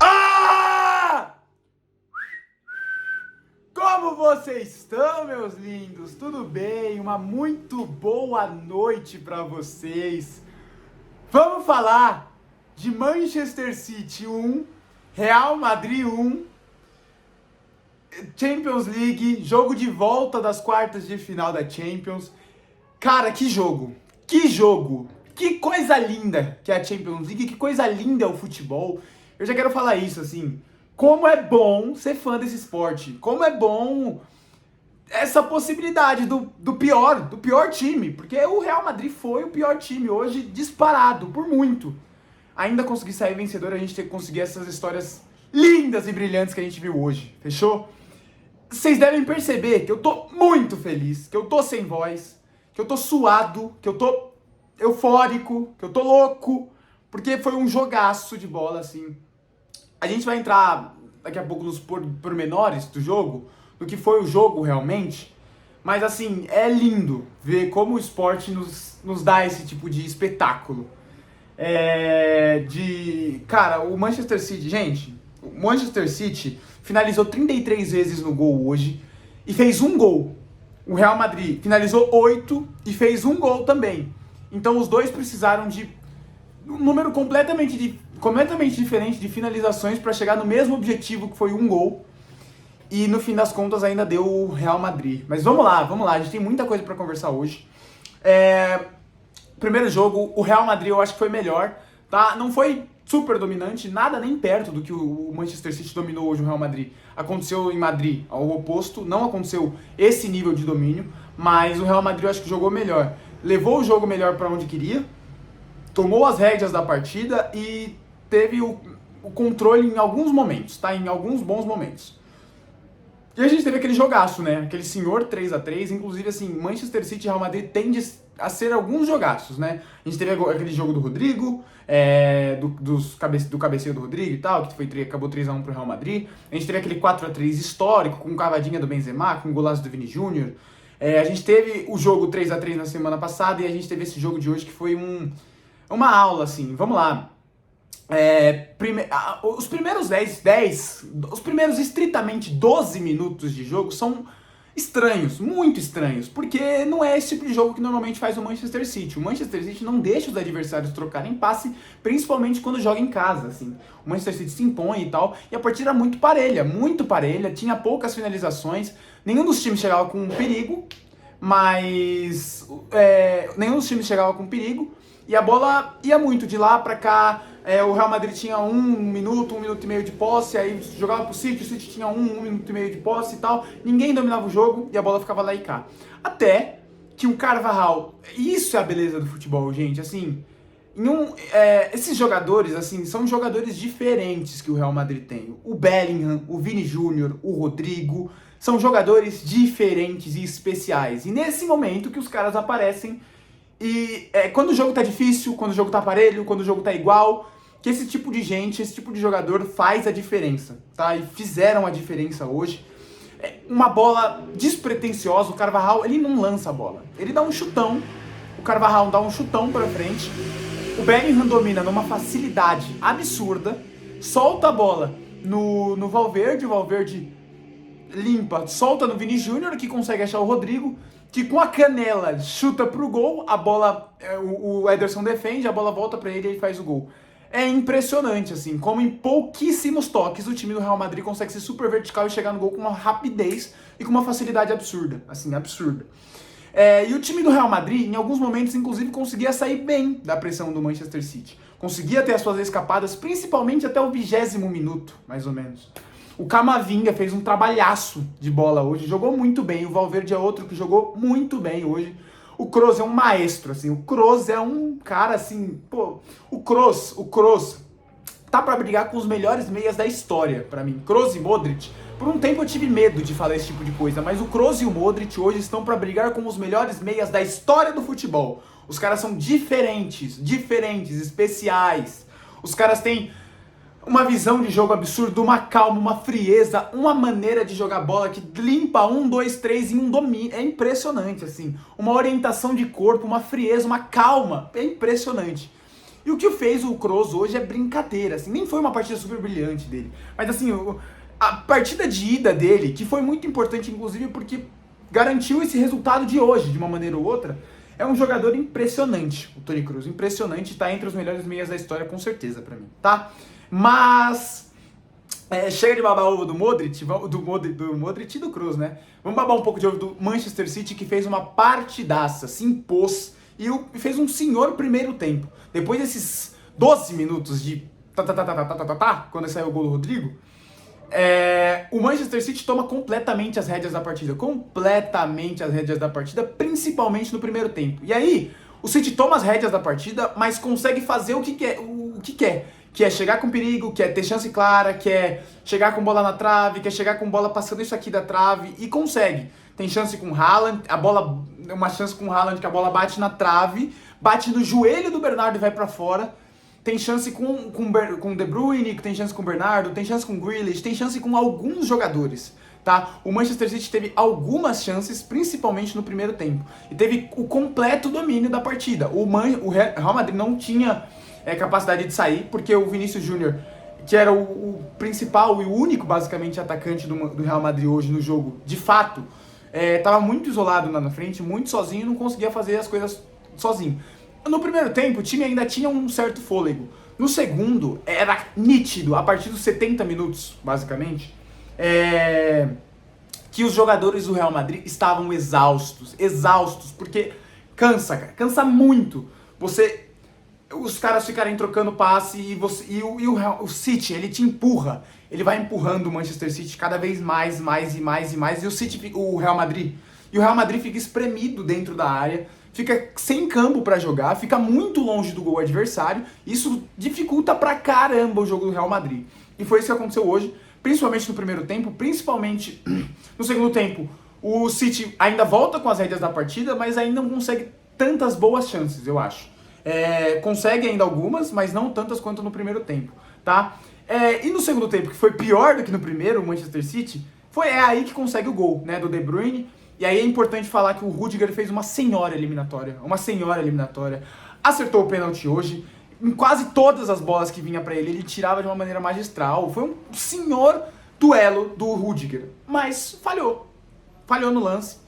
Ah! Como vocês estão, meus lindos? Tudo bem? Uma muito boa noite para vocês. Vamos falar de Manchester City 1, Real Madrid 1, Champions League, jogo de volta das quartas de final da Champions. Cara, que jogo! Que jogo! Que coisa linda que é a Champions League, que coisa linda é o futebol. Eu já quero falar isso, assim, como é bom ser fã desse esporte, como é bom essa possibilidade do pior time, porque o Real Madrid foi o pior time hoje, disparado, por muito. Ainda conseguir sair vencedor, a gente tem que conseguir essas histórias lindas e brilhantes que a gente viu hoje, fechou? Vocês devem perceber que eu tô muito feliz, que eu tô sem voz, que eu tô suado, que eu tô eufórico, que eu tô louco, porque foi um jogaço de bola, assim. A gente vai entrar daqui a pouco nos pormenores do jogo, do que foi o jogo realmente, mas assim, é lindo ver como o esporte nos dá esse tipo de espetáculo. Cara, o Manchester City, gente, o Manchester City finalizou 33 vezes no gol hoje e fez um gol. O Real Madrid finalizou 8 e fez um gol também. Então os dois precisaram de um número completamente diferente de finalizações para chegar no mesmo objetivo, que foi um gol. E no fim das contas ainda deu o Real Madrid. Mas vamos lá, a gente tem muita coisa para conversar hoje. Primeiro jogo, o Real Madrid eu acho que foi melhor, tá? Não foi super dominante, nada nem perto do que o Manchester City dominou hoje o Real Madrid. Aconteceu em Madrid ao oposto, não aconteceu esse nível de domínio, mas o Real Madrid eu acho que jogou melhor. Levou o jogo melhor para onde queria, tomou as rédeas da partida e teve o controle em alguns momentos, tá? Em alguns bons momentos. E a gente teve aquele jogaço, né? Aquele senhor 3-3, inclusive assim, Manchester City e Real Madrid tende a ser alguns jogaços, né? A gente teve aquele jogo do Rodrigo, do cabeceio do Rodrigo e tal, que acabou 3-1 pro Real Madrid. A gente teve aquele 4-3 histórico, com cavadinha do Benzema, com golaço do Vini Júnior. A gente teve o jogo 3-3 na semana passada e a gente teve esse jogo de hoje que foi uma aula, assim. Vamos lá. Os primeiros estritamente 12 minutos de jogo são estranhos, muito estranhos, porque não é esse tipo de jogo que normalmente faz o Manchester City. O Manchester City não deixa os adversários trocarem passe, principalmente quando joga em casa, assim. O Manchester City se impõe e tal, e a partida era muito parelha, tinha poucas finalizações, nenhum dos times chegava com perigo, e a bola ia muito de lá pra cá. O Real Madrid tinha um minuto e meio de posse, aí jogava pro City, o City tinha um minuto e meio de posse e tal. Ninguém dominava o jogo e a bola ficava lá e cá. Até que o Carvajal, isso é a beleza do futebol, gente, assim, esses jogadores, assim, são jogadores diferentes que o Real Madrid tem. O Bellingham, o Vini Júnior, o Rodrigo, são jogadores diferentes e especiais. E nesse momento que os caras aparecem, e quando o jogo tá difícil, quando o jogo tá parelho, quando o jogo tá igual, que esse tipo de gente, esse tipo de jogador faz a diferença, tá? E fizeram a diferença hoje. Uma bola despretensiosa, o Carvajal, ele não lança a bola. Ele dá um chutão, o Carvajal dá um chutão pra frente, o Bellingham domina numa facilidade absurda, solta a bola no Valverde, o Valverde limpa, solta no Vini Júnior, que consegue achar o Rodrigo, que com a canela chuta pro gol, a bola, o Ederson defende, a bola volta pra ele e ele faz o gol. É impressionante, assim, como em pouquíssimos toques o time do Real Madrid consegue ser super vertical e chegar no gol com uma rapidez e com uma facilidade absurda, assim, absurda. E o time do Real Madrid, em alguns momentos, inclusive, conseguia sair bem da pressão do Manchester City. Conseguia ter as suas escapadas, principalmente até o 20º minuto, mais ou menos. O Camavinga fez um trabalhaço de bola hoje, jogou muito bem. O Valverde é outro que jogou muito bem hoje. O Kroos é um maestro, assim. O Kroos é um cara, assim... Pô, o Kroos tá pra brigar com os melhores meias da história, pra mim. Kroos e Modric. Por um tempo eu tive medo de falar esse tipo de coisa, mas o Kroos e o Modric hoje estão pra brigar com os melhores meias da história do futebol. Os caras são diferentes, especiais. Os caras têm uma visão de jogo absurda, uma calma, uma frieza, uma maneira de jogar bola que limpa 1, 2, 3 em um domínio. É impressionante, assim. Uma orientação de corpo, uma frieza, uma calma. É impressionante. E o que fez o Kroos hoje é brincadeira, assim, nem foi uma partida super brilhante dele. Mas assim, a partida de ida dele, que foi muito importante, inclusive, porque garantiu esse resultado de hoje, de uma maneira ou outra, é um jogador impressionante, o Toni Kroos, impressionante, tá entre os melhores meias da história, com certeza, pra mim, tá? Mas, chega de babar ovo do Modric, do Modric e do Kroos, né? Vamos babar um pouco de ovo do Manchester City, que fez uma partidaça, se impôs, e fez um senhor primeiro tempo. Depois desses 12 minutos de quando saiu o gol do Rodrigo, o Manchester City toma completamente as rédeas da partida. Completamente as rédeas da partida, principalmente no primeiro tempo. E aí, o City toma as rédeas da partida, mas consegue fazer o que quer. Que é chegar com perigo, que é ter chance clara, que é chegar com bola na trave, que é chegar com bola passando isso aqui da trave, e consegue. Tem chance com o Haaland, uma chance com o Haaland que a bola bate na trave, bate no joelho do Bernardo e vai pra fora. Tem chance com o De Bruyne, tem chance com o Bernardo, tem chance com o Grealish, tem chance com alguns jogadores, tá? O Manchester City teve algumas chances, principalmente no primeiro tempo, e teve o completo domínio da partida. O Real Madrid não tinha capacidade de sair, porque o Vinícius Júnior, que era o principal e o único, basicamente, atacante do Real Madrid hoje no jogo, de fato, estava muito isolado lá na frente, muito sozinho, não conseguia fazer as coisas sozinho. No primeiro tempo, o time ainda tinha um certo fôlego. No segundo, era nítido, a partir dos 70 minutos, basicamente, que os jogadores do Real Madrid estavam exaustos, porque cansa, cara, cansa muito. Os caras ficarem trocando passe e o City, ele te empurra, ele vai empurrando o Manchester City cada vez mais, e o Real Madrid fica espremido dentro da área, fica sem campo pra jogar, fica muito longe do gol adversário, isso dificulta pra caramba o jogo do Real Madrid. E foi isso que aconteceu hoje, principalmente no primeiro tempo, principalmente no segundo tempo. O City ainda volta com as rédeas da partida, mas ainda não consegue tantas boas chances, eu acho. Consegue ainda algumas, mas não tantas quanto no primeiro tempo, tá? E no segundo tempo, que foi pior do que no primeiro, o Manchester City, é aí que consegue o gol, né, do De Bruyne. E aí é importante falar que o Rudiger fez uma senhora eliminatória, acertou o pênalti hoje, em quase todas as bolas que vinha pra ele, ele tirava de uma maneira magistral, foi um senhor duelo do Rudiger, mas falhou no lance.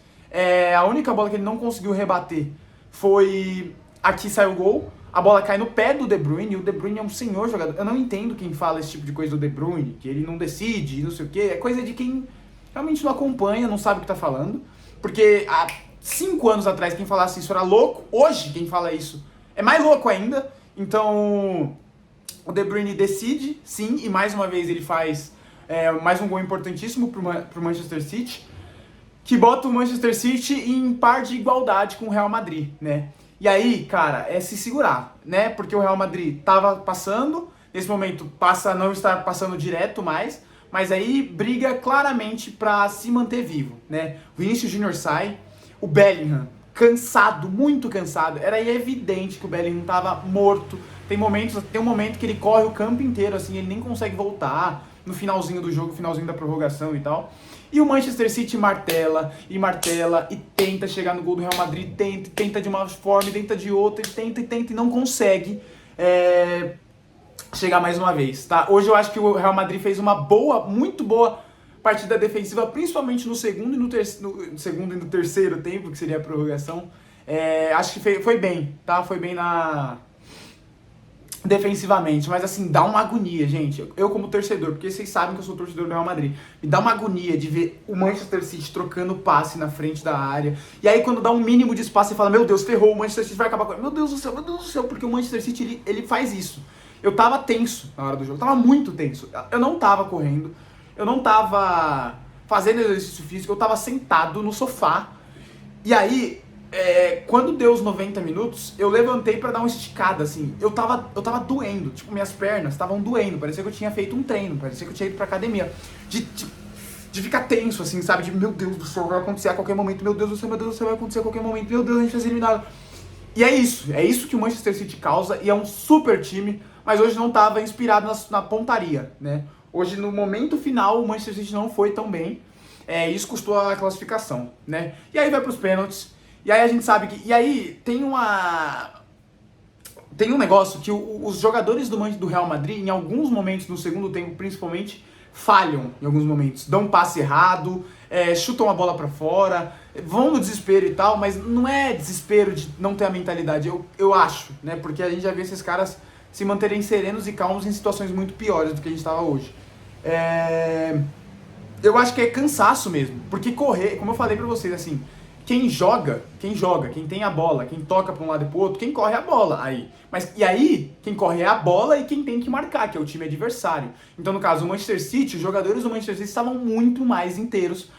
A única bola que ele não conseguiu rebater foi aqui saiu o gol, a bola cai no pé do De Bruyne, e o De Bruyne é um senhor jogador. Eu não entendo quem fala esse tipo de coisa do De Bruyne, que ele não decide, não sei o que, é coisa de quem realmente não acompanha, não sabe o que tá falando, porque há 5 anos atrás quem falasse isso era louco, hoje quem fala isso é mais louco ainda. Então o De Bruyne decide, sim, e mais uma vez ele faz mais um gol importantíssimo pro Manchester City, que bota o Manchester City em par de igualdade com o Real Madrid, né? E aí, cara, é se segurar, né? Porque o Real Madrid tava passando, nesse momento passa a não estar passando direto mais, mas aí briga claramente pra se manter vivo, né? O Vinícius Júnior sai, o Bellingham cansado, muito cansado, era evidente que o Bellingham tava morto. Tem um momento que ele corre o campo inteiro, assim, ele nem consegue voltar no finalzinho do jogo, finalzinho da prorrogação e tal. E o Manchester City martela e tenta chegar no gol do Real Madrid, tenta de uma forma, tenta de outra, tenta e não consegue chegar mais uma vez, tá? Hoje eu acho que o Real Madrid fez uma muito boa partida defensiva, principalmente no segundo e no terceiro tempo, que seria a prorrogação. Acho que foi bem, tá? Foi bem defensivamente, mas assim, dá uma agonia, gente. Eu como torcedor, porque vocês sabem que eu sou torcedor do Real Madrid, me dá uma agonia de ver o Manchester City trocando passe na frente da área, e aí quando dá um mínimo de espaço, você fala, meu Deus, ferrou, o Manchester City vai acabar com... Meu Deus do céu, porque o Manchester City, ele faz isso. Eu tava tenso na hora do jogo, eu tava muito tenso. Eu não tava correndo, eu não tava fazendo exercício físico, eu tava sentado no sofá, e aí... quando deu os 90 minutos, eu levantei pra dar uma esticada, assim. Eu tava doendo, tipo, minhas pernas estavam doendo. Parecia que eu tinha feito um treino, parecia que eu tinha ido pra academia. De ficar tenso, assim, sabe? De, meu Deus do céu, vai acontecer a qualquer momento. Meu Deus do céu, vai acontecer a qualquer momento. Meu Deus, a gente vai ser eliminado. E é isso que o Manchester City causa. E é um super time, mas hoje não tava inspirado na pontaria, né? Hoje, no momento final, o Manchester City não foi tão bem. Isso custou a classificação, né? E aí vai pros pênaltis. E aí a gente sabe que... E aí tem tem um negócio que os jogadores do Real Madrid, em alguns momentos no segundo tempo, principalmente, falham em alguns momentos. Dão um passe errado, chutam a bola pra fora, vão no desespero e tal, mas não é desespero de não ter a mentalidade, eu acho, né? Porque a gente já vê esses caras se manterem serenos e calmos em situações muito piores do que a gente estava hoje. Eu acho que é cansaço mesmo, porque correr, como eu falei pra vocês, assim, quem joga, quem tem a bola, quem toca pra um lado e pro outro, quem corre é a bola aí. E aí, quem corre é a bola e quem tem que marcar, que é o time adversário. Então, no caso, o Manchester City, os jogadores do Manchester City estavam muito mais inteiros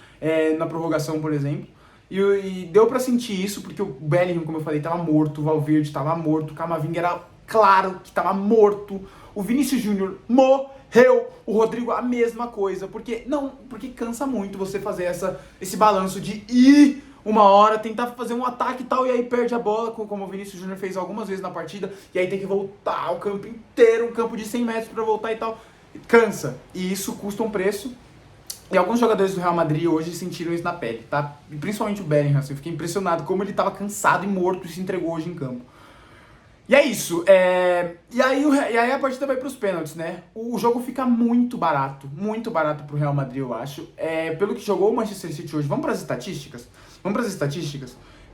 na prorrogação, por exemplo. E deu pra sentir isso, porque o Bellingham, como eu falei, tava morto, o Valverde tava morto, o Camavinga era claro que tava morto, o Vinícius Júnior morreu, o Rodrigo a mesma coisa, porque cansa muito você fazer esse balanço de ir uma hora, tentar fazer um ataque e tal, e aí perde a bola, como o Vinícius Júnior fez algumas vezes na partida, e aí tem que voltar o campo inteiro, um campo de 100 metros pra voltar e tal. Cansa, e isso custa um preço. E alguns jogadores do Real Madrid hoje sentiram isso na pele, tá? E principalmente o Bellingham, assim, eu fiquei impressionado como ele tava cansado e morto e se entregou hoje em campo. E é isso, e aí a partida vai pros pênaltis, né? O jogo fica muito barato pro Real Madrid, eu acho. Pelo que jogou o Manchester City hoje, vamos pras estatísticas?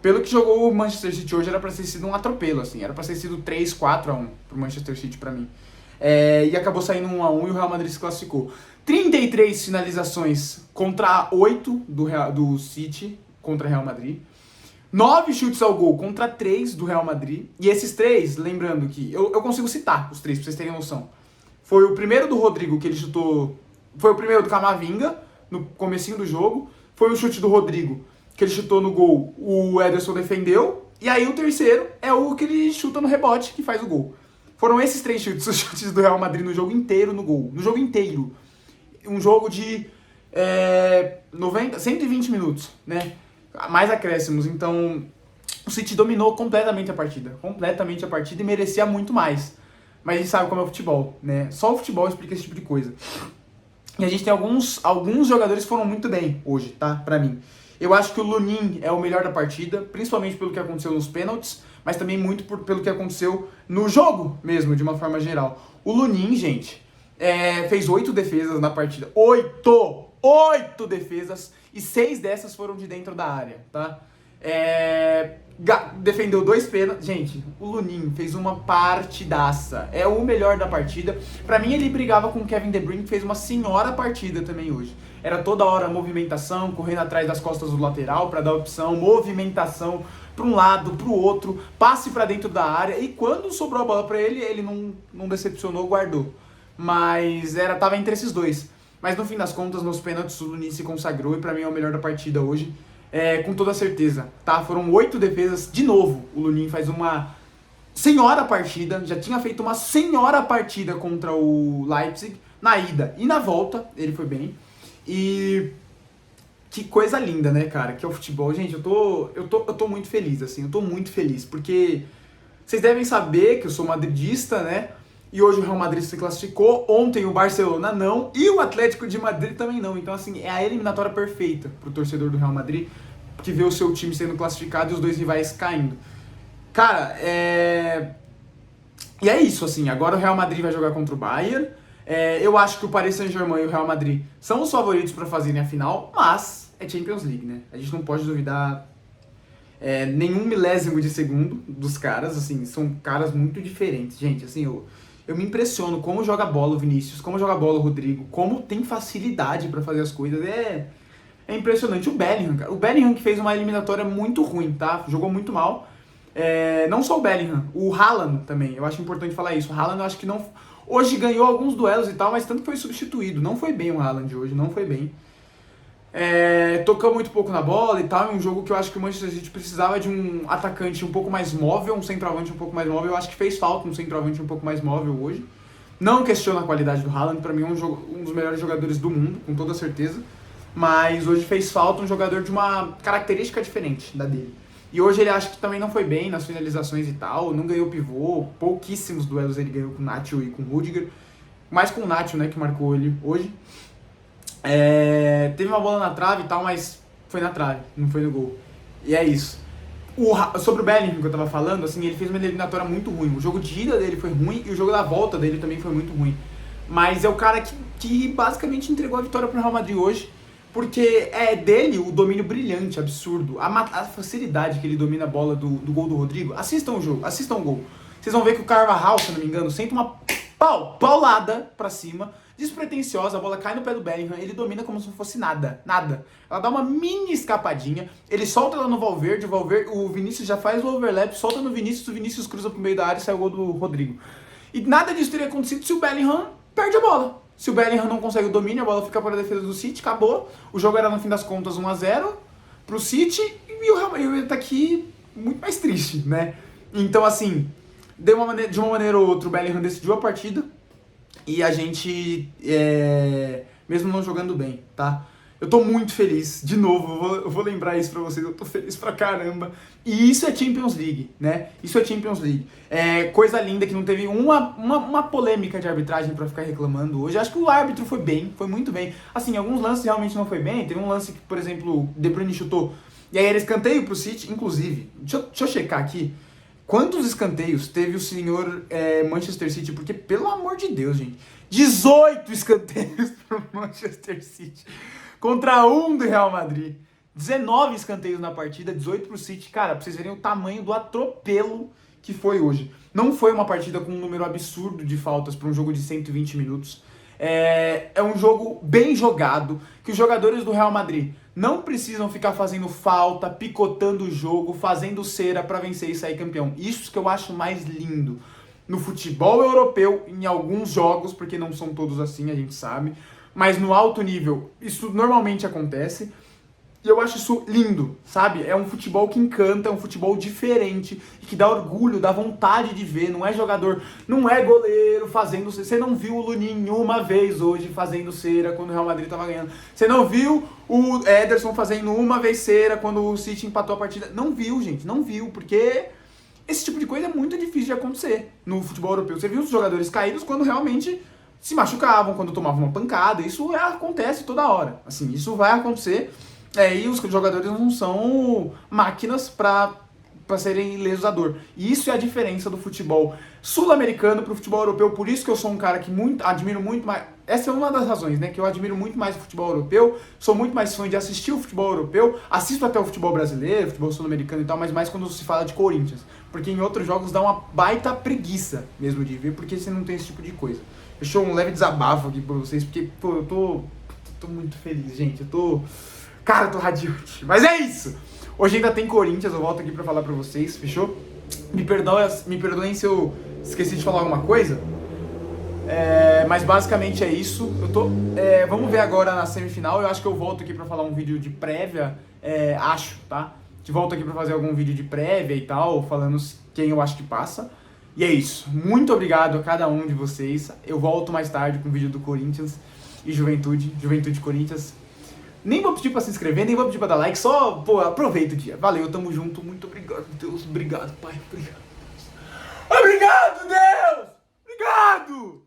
Pelo que jogou o Manchester City hoje, era pra ter sido um atropelo, assim. Era pra ter sido 3-4-1 pro Manchester City pra mim. E acabou saindo 1-1 e o Real Madrid se classificou. 33 finalizações contra 8 do City contra o Real Madrid. 9 chutes ao gol contra 3 do Real Madrid. E esses 3, lembrando que... Eu consigo citar os 3, pra vocês terem noção. Foi o primeiro do Rodrigo, que ele chutou... Foi o primeiro do Camavinga, no comecinho do jogo. Foi o chute do Rodrigo, que ele chutou no gol, o Ederson defendeu. E aí o terceiro é o que ele chuta no rebote, que faz o gol. Foram esses 3 chutes, os chutes do Real Madrid no jogo inteiro no gol. No jogo inteiro. Um jogo de 120 minutos, né? Mais acréscimos. Então, o City dominou completamente a partida. E merecia muito mais. Mas a gente sabe como é o futebol, né? Só o futebol explica esse tipo de coisa. E a gente tem alguns jogadores que foram muito bem hoje, tá? Pra mim. Eu acho que o Lunin é o melhor da partida, principalmente pelo que aconteceu nos pênaltis, mas também muito pelo que aconteceu no jogo mesmo, de uma forma geral. O Lunin, gente, fez 8 defesas na partida. 8 defesas, e 6 dessas foram de dentro da área, tá? Defendeu 2 pênaltis. Gente, o Lunin fez uma partidaça. É o melhor da partida. Pra mim, ele brigava com o Kevin De Bruyne, que fez uma senhora partida também hoje. Era toda hora movimentação, correndo atrás das costas do lateral pra dar opção, movimentação pra um lado, pro outro, passe pra dentro da área. E quando sobrou a bola pra ele, ele não decepcionou, guardou. Mas tava entre esses dois. Mas no fim das contas, nos pênaltis, o Lunin se consagrou e pra mim é o melhor da partida hoje. Com toda certeza, tá? Foram 8 defesas. De novo, o Lunin faz uma senhora partida. Já tinha feito uma senhora partida contra o Leipzig na ida e na volta. Ele foi bem. E que coisa linda, né, cara? Que é o futebol. Gente, eu tô muito feliz, assim. Eu tô muito feliz, porque vocês devem saber que eu sou madridista, né? E hoje o Real Madrid se classificou, ontem o Barcelona não, e o Atlético de Madrid também não. Então, assim, é a eliminatória perfeita pro torcedor do Real Madrid, que vê o seu time sendo classificado e os dois rivais caindo. Cara, E é isso, assim, agora o Real Madrid vai jogar contra o Bayern. Eu acho que o Paris Saint-Germain e o Real Madrid são os favoritos para fazerem a final, mas é Champions League, né? A gente não pode duvidar nenhum milésimo de segundo dos caras, assim, são caras muito diferentes. Gente, assim, eu me impressiono como joga bola o Vinícius, como joga bola o Rodrigo, como tem facilidade pra fazer as coisas. É impressionante. O Bellingham, cara. O Bellingham que fez uma eliminatória muito ruim, tá? Jogou muito mal. Não só o Bellingham, o Haaland também. Eu acho importante falar isso. O Haaland eu acho que não... Hoje ganhou alguns duelos e tal, mas tanto que foi substituído. Não foi bem o Haaland hoje, não foi bem. Tocou muito pouco na bola e tal, em um jogo que eu acho que o Manchester City precisava de um atacante um pouco mais móvel, um centroavante um pouco mais móvel. Eu acho que fez falta um centroavante um pouco mais móvel hoje. Não questiono a qualidade do Haaland, pra mim é um dos melhores jogadores do mundo, com toda certeza. Mas hoje fez falta um jogador de uma característica diferente da dele. E hoje ele acha que também não foi bem nas finalizações e tal, não ganhou pivô, pouquíssimos duelos ele ganhou com o Nacho e com o Rudiger. Mais com o Nacho, né, que marcou ele hoje. Teve uma bola na trave e tal, mas foi na trave, não foi no gol. E é isso. Sobre o Bellingham que eu tava falando, assim, ele fez uma eliminatória muito ruim. O jogo de ida dele foi ruim e o jogo da volta dele também foi muito ruim. Mas é o cara que basicamente entregou a vitória pro Real Madrid hoje, porque é dele o domínio brilhante, absurdo. A facilidade que ele domina a bola do gol do Rodrigo. Assistam o jogo, assistam o gol. Vocês vão ver que o Carvajal, se não me engano, senta uma paulada pra cima, despretensiosa, a bola cai no pé do Bellingham, ele domina como se não fosse nada, nada. Ela dá uma mini escapadinha, ele solta ela no Valverde, o Vinícius já faz o overlap, solta no Vinícius, o Vinícius cruza pro meio da área e sai o gol do Rodrigo. E nada disso teria acontecido se o Bellingham perde a bola. Se o Bellingham não consegue o domínio, a bola fica para a defesa do City, acabou. O jogo era, no fim das contas, 1-0 pro City e o Real Madrid tá aqui muito mais triste, né? Então, assim, de uma maneira ou outra, o Bellingham decidiu a partida e a gente, mesmo não jogando bem, tá? Eu tô muito feliz, de novo, eu vou lembrar isso pra vocês, eu tô feliz pra caramba. E isso é Champions League, né? Isso é Champions League. É coisa linda que não teve uma polêmica de arbitragem pra ficar reclamando hoje. Acho que o árbitro foi bem, foi muito bem. Assim, alguns lances realmente não foi bem. Teve um lance que, por exemplo, o De Bruyne chutou e aí era escanteio pro City, inclusive. Deixa eu checar aqui. Quantos escanteios teve o senhor Manchester City? Porque, pelo amor de Deus, gente, 18 escanteios pro Manchester City contra 1 do Real Madrid. 19 escanteios na partida, 18 pro City. Cara, pra vocês verem o tamanho do atropelo que foi hoje. Não foi uma partida com um número absurdo de faltas para um jogo de 120 minutos. É um jogo bem jogado, que os jogadores do Real Madrid não precisam ficar fazendo falta, picotando o jogo, fazendo cera para vencer e sair campeão. Isso que eu acho mais lindo no futebol europeu, em alguns jogos, porque não são todos assim, a gente sabe, mas no alto nível isso normalmente acontece. E eu acho isso lindo, sabe? É um futebol que encanta, é um futebol diferente, e que dá orgulho, dá vontade de ver. Não é jogador, não é goleiro fazendo cera. Você não viu o Luninho uma vez hoje fazendo cera quando o Real Madrid tava ganhando. Você não viu o Ederson fazendo uma vez cera quando o City empatou a partida. Não viu, gente, não viu, porque esse tipo de coisa é muito difícil de acontecer no futebol europeu. Você viu os jogadores caídos quando realmente se machucavam, quando tomavam uma pancada. Isso acontece toda hora. Assim, isso vai acontecer. E os jogadores não são máquinas para serem ilesos à dor. E isso é a diferença do futebol sul-americano pro futebol europeu. Por isso que eu sou um cara que admiro muito mais. Essa é uma das razões, né? Que eu admiro muito mais o futebol europeu. Sou muito mais fã de assistir o futebol europeu. Assisto até o futebol brasileiro, futebol sul-americano e tal, mas mais quando se fala de Corinthians. Porque em outros jogos dá uma baita preguiça mesmo de ver, porque você não tem esse tipo de coisa. Deixou um leve desabafo aqui pra vocês, porque, pô, eu tô muito feliz, gente. Cara, eu tô radiante. Mas é isso! Hoje ainda tem Corinthians, eu volto aqui pra falar pra vocês, fechou? Me perdoem se eu esqueci de falar alguma coisa. Mas basicamente é isso. Vamos ver agora na semifinal. Eu acho que eu volto aqui pra falar um vídeo de prévia. Acho, tá? De volta aqui pra fazer algum vídeo de prévia e tal, falando quem eu acho que passa. E é isso. Muito obrigado a cada um de vocês. Eu volto mais tarde com o vídeo do Corinthians e Juventude Corinthians. Nem vou pedir pra se inscrever, nem vou pedir pra dar like, só, pô, aproveita o dia. Valeu, tamo junto, muito obrigado, Deus, obrigado, Pai, obrigado. Obrigado, Deus! Obrigado!